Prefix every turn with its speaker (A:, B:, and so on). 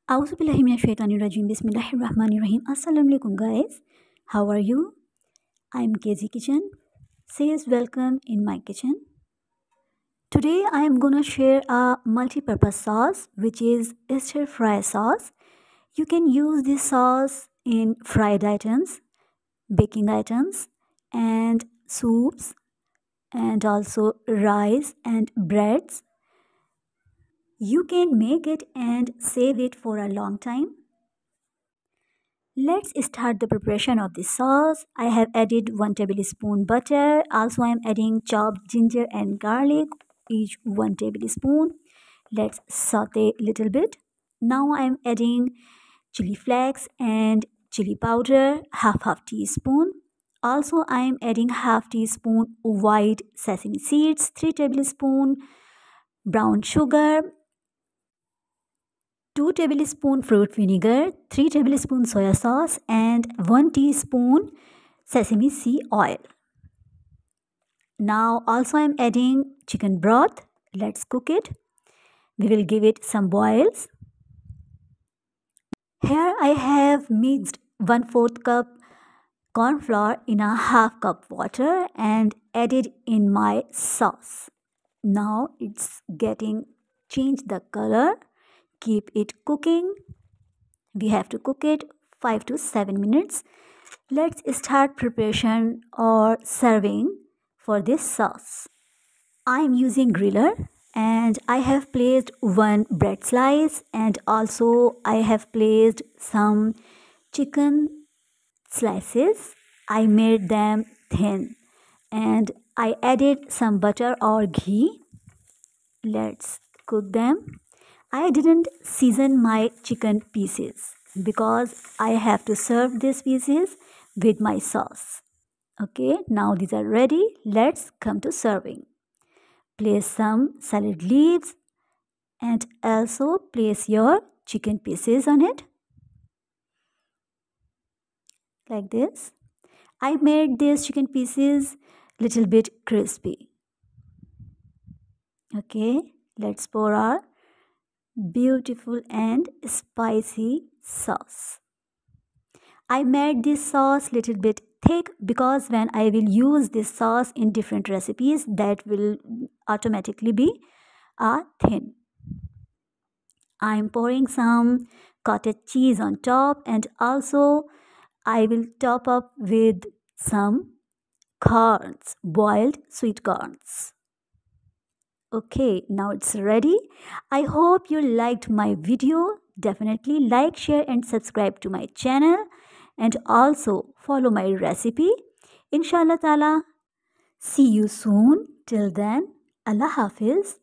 A: Auzubillahiminash-shaytanir-rajim. Bismillahir-rahmanir-rahim. Assalamualaikum guys. How are you? I'm K.Z Kitchen. Says welcome in my kitchen. Today I am gonna share a multi-purpose sauce which is stir fry sauce. You can use this sauce in fried items, baking items, and soups, and also rice and breads. You can make it and save it for a long time. Let's start the preparation of this sauce. I have added 1 tablespoon butter. Also I am adding chopped ginger and garlic, each 1 tablespoon. Let's saute a little bit. Now I am adding chili flakes and chili powder, half teaspoon. Also I am adding half teaspoon white sesame seeds, 3 tablespoon brown sugar, 2 tablespoon fruit vinegar, 3 tablespoon soya sauce, and 1 teaspoon sesame seed oil. Now also I am adding chicken broth. Let's cook it. We will give it some boils. Here I have mixed 1/4 cup corn flour in a half cup water and added in my sauce. Now it's getting changed the color. Keep it cooking. We have to cook it 5 to 7 minutes. Let's start preparation or serving for this sauce. I am using griller and I have placed 1 bread slice and also I have placed some chicken slices. I made them thin and I added some butter or ghee. Let's cook them. I didn't season my chicken pieces because I have to serve these pieces with my sauce. Okay, now these are ready. Let's come to serving. Place some salad leaves and also place your chicken pieces on it. Like this. I made these chicken pieces little bit crispy. Okay, let's pour our beautiful and spicy sauce. I made this sauce little bit thick because when I will use this sauce in different recipes, that will automatically be thin. I am pouring some cottage cheese on top and also I will top up with some corns, boiled sweet corns. Okay, now it's ready. I hope you liked my video. Definitely like, share and subscribe to my channel and also follow my recipe. Inshallah ta'ala. See you soon. Till then, Allah Hafiz.